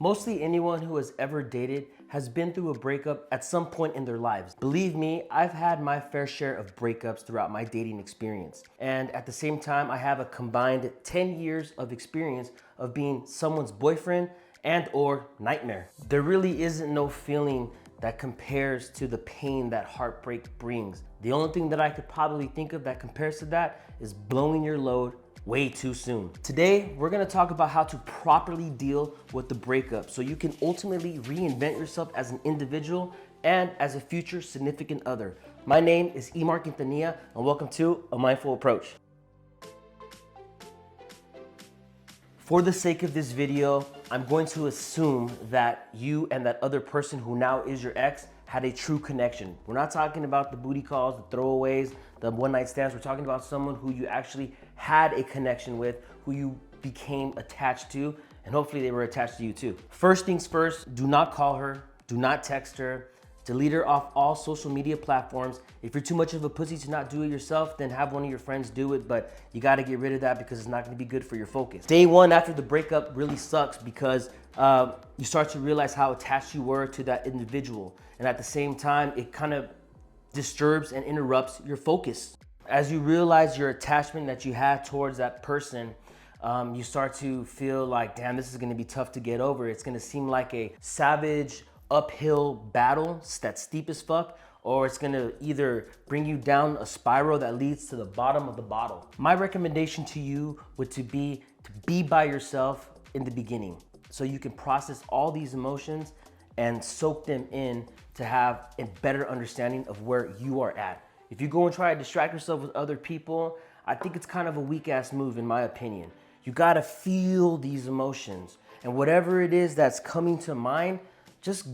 Mostly anyone who has ever dated has been through a breakup at some point in their lives. Believe me, I've had my fair share of breakups throughout my dating experience. And at the same time, I have a combined 10 years of experience of being someone's boyfriend and or nightmare. There really isn't no feeling that compares to the pain that heartbreak brings. The only thing that I could probably think of that compares to that is blowing your load way too soon. Today, we're gonna talk about how to properly deal with the breakup so you can ultimately reinvent yourself as an individual and as a future significant other. My name is Imar Quintanilla, and welcome to A Mindful Approach. For the sake of this video, I'm going to assume that you and that other person who now is your ex had a true connection. We're not talking about the booty calls, the throwaways, the one night stands. We're talking about someone who you actually had a connection with, who you became attached to, and hopefully they were attached to you too. First things first, do not call her, do not text her, delete her off all social media platforms. If you're too much of a pussy to not do it yourself, then have one of your friends do it, but you gotta get rid of that because it's not gonna be good for your focus. Day one after the breakup really sucks because you start to realize how attached you were to that individual. And at the same time, it kind of disturbs and interrupts your focus. As you realize your attachment that you had towards that person, you start to feel like, damn, this is gonna be tough to get over. It's gonna seem like a savage, uphill battle that's steep as fuck, or it's gonna either bring you down a spiral that leads to the bottom of the bottle. My recommendation to you would to be by yourself in the beginning so you can process all these emotions and soak them in to have a better understanding of where you are at. If you go and try to distract yourself with other people, I think it's kind of a weak ass move in my opinion. You gotta feel these emotions, and whatever it is that's coming to mind, just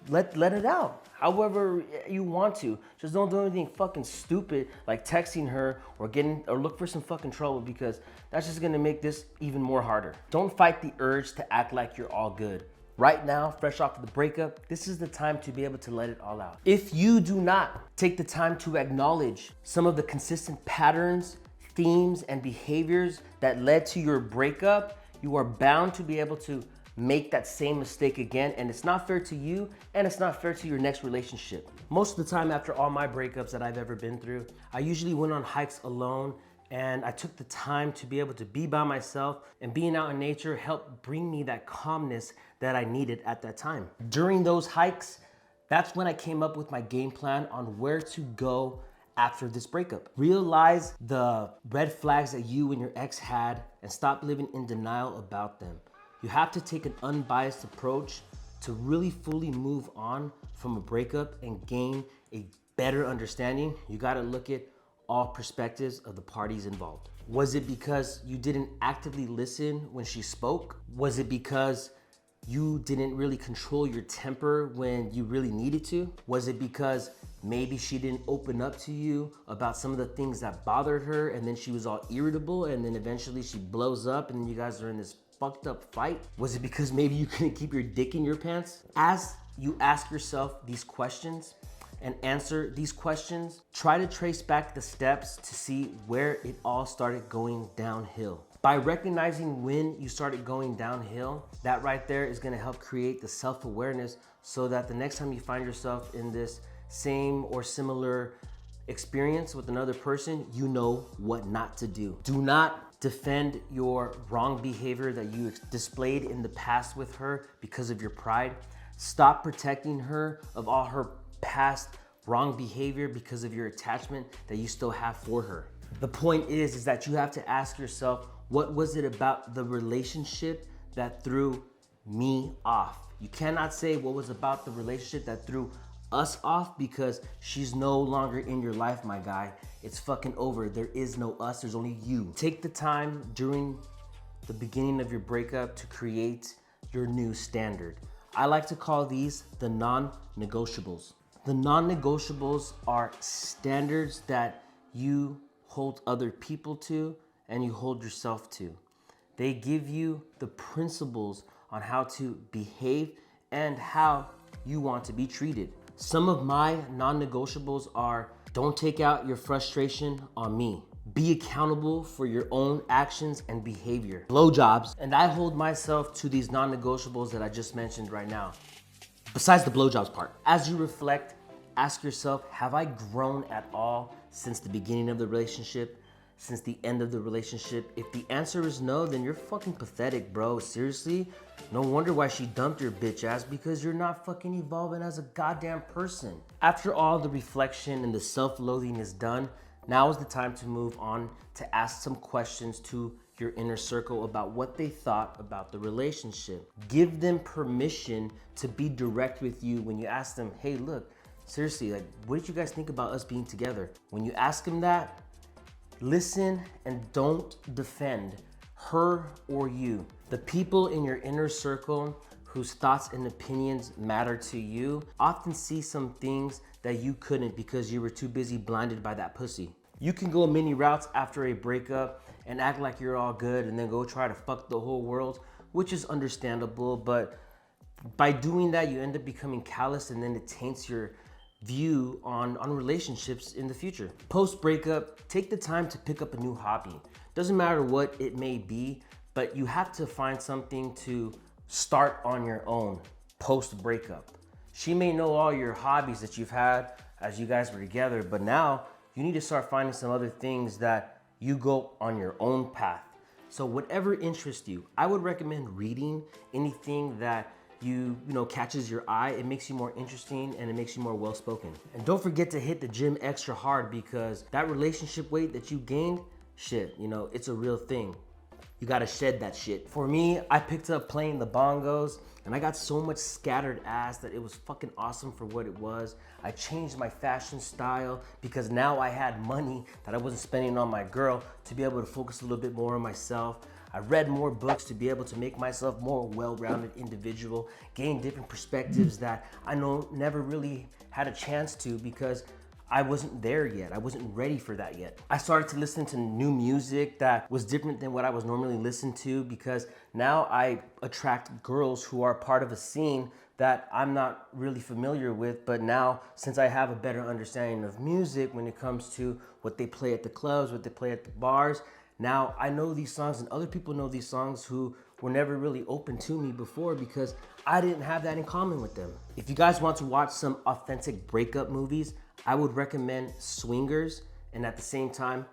let it out however you want to. Just don't do anything fucking stupid like texting her or look for some fucking trouble, because that's just gonna make this even more harder. Don't fight the urge to act like you're all good. Right now, fresh off of the breakup, this is the time to be able to let it all out. If you do not take the time to acknowledge some of the consistent patterns, themes, and behaviors that led to your breakup, you are bound to be able to make that same mistake again, and it's not fair to you, and it's not fair to your next relationship. Most of the time after all my breakups that I've ever been through, I usually went on hikes alone, and I took the time to be able to be by myself, and being out in nature helped bring me that calmness that I needed at that time. During those hikes, that's when I came up with my game plan on where to go after this breakup. Realize the red flags that you and your ex had and stop living in denial about them. You have to take an unbiased approach to really fully move on from a breakup and gain a better understanding. You gotta look at all perspectives of the parties involved. Was it because you didn't actively listen when she spoke? Was it because you didn't really control your temper when you really needed to? Was it because maybe she didn't open up to you about some of the things that bothered her, and then she was all irritable, and then eventually she blows up and then you guys are in this fucked up fight? Was it because maybe you couldn't keep your dick in your pants? As you ask yourself these questions and answer these questions, try to trace back the steps to see where it all started going downhill. By recognizing when you started going downhill, that right there is gonna help create the self-awareness so that the next time you find yourself in this same or similar experience with another person, you know what not to do. Do not defend your wrong behavior that you displayed in the past with her because of your pride. Stop protecting her of all her past wrong behavior because of your attachment that you still have for her. The point is that you have to ask yourself, what was it about the relationship that threw me off? You cannot say what was about the relationship that threw us off, because she's no longer in your life, my guy. It's fucking over. There is no us, there's only you. Take the time during the beginning of your breakup to create your new standard. I like to call these the non-negotiables. The non-negotiables are standards that you hold other people to and you hold yourself to. They give you the principles on how to behave and how you want to be treated. Some of my non-negotiables are: don't take out your frustration on me. Be accountable for your own actions and behavior. Blowjobs, and I hold myself to these non-negotiables that I just mentioned right now. Besides the blowjobs part, as you reflect, ask yourself, have I grown at all since the beginning of the relationship? Since the end of the relationship? If the answer is no, then you're fucking pathetic, bro. Seriously? No wonder why she dumped your bitch ass, because you're not fucking evolving as a goddamn person. After all the reflection and the self-loathing is done, now is the time to move on to ask some questions to your inner circle about what they thought about the relationship. Give them permission to be direct with you when you ask them, hey, look, seriously, like, what did you guys think about us being together? When you ask them that, listen and don't defend her or you. The people in your inner circle whose thoughts and opinions matter to you often see some things that you couldn't because you were too busy blinded by that pussy. You can go many routes after a breakup and act like you're all good and then go try to fuck the whole world, which is understandable, but by doing that, you end up becoming callous, and then it taints your view on relationships in the future. Post breakup, take the time to pick up a new hobby. Doesn't matter what it may be, but you have to find something to start on your own post breakup. She may know all your hobbies that you've had as you guys were together, but now you need to start finding some other things that you go on your own path. So whatever interests you, I would recommend reading anything that you know catches your eye. It makes you more interesting and it makes you more well-spoken. And don't forget to hit the gym extra hard, because that relationship weight that you gained, shit, you know, it's a real thing. You gotta shed that shit. For me, I picked up playing the bongos and I got so much scattered ass that it was fucking awesome for what it was. I changed my fashion style because now I had money that I wasn't spending on my girl to be able to focus a little bit more on myself. I read more books to be able to make myself more well-rounded individual, gain different perspectives that I know never really had a chance to because I wasn't there yet. I wasn't ready for that yet. I started to listen to new music that was different than what I was normally listening to, because now I attract girls who are part of a scene that I'm not really familiar with. But now, since I have a better understanding of music when it comes to what they play at the clubs, what they play at the bars, now I know these songs and other people know these songs who were never really open to me before because I didn't have that in common with them. If you guys want to watch some authentic breakup movies, I would recommend Swingers and at the same time,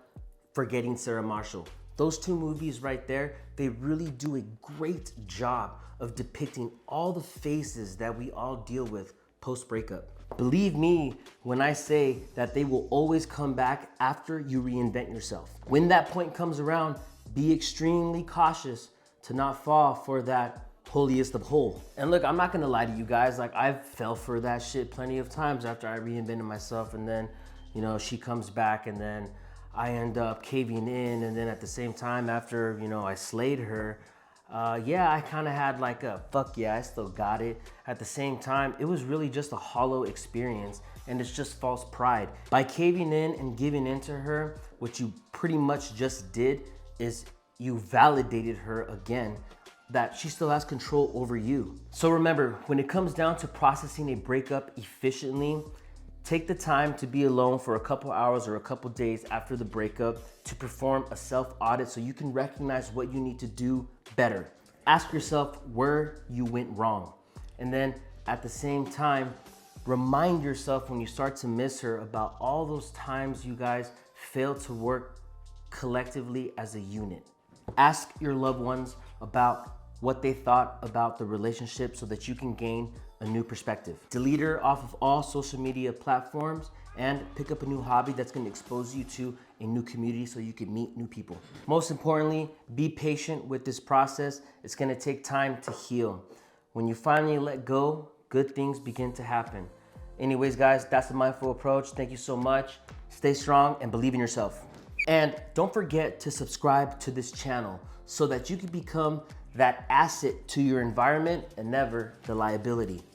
Forgetting Sarah Marshall. Those two movies right there, they really do a great job of depicting all the phases that we all deal with post-breakup. Believe me when I say that they will always come back after you reinvent yourself. When that point comes around, be extremely cautious to not fall for that holiest of whole. And look, I'm not gonna lie to you guys, like I've fell for that shit plenty of times after I reinvented myself, and then, you know, she comes back and then I end up caving in, and then at the same time after, you know, I slayed her, yeah, I kind of had like a fuck yeah, I still got it. At the same time, it was really just a hollow experience, and it's just false pride. By caving in and giving in to her, what you pretty much just did is you validated her again that she still has control over you. So remember, when it comes down to processing a breakup efficiently, take the time to be alone for a couple hours or a couple days after the breakup to perform a self-audit so you can recognize what you need to do better. Ask yourself where you went wrong. And then at the same time, remind yourself when you start to miss her about all those times you guys failed to work collectively as a unit. Ask your loved ones about what they thought about the relationship so that you can gain a new perspective. Delete her off of all social media platforms and pick up a new hobby that's gonna expose you to a new community so you can meet new people. Most importantly, be patient with this process. It's gonna take time to heal. When you finally let go, good things begin to happen. Anyways, guys, that's the Mindful Approach. Thank you so much. Stay strong and believe in yourself. And don't forget to subscribe to this channel so that you can become that asset to your environment and never the liability.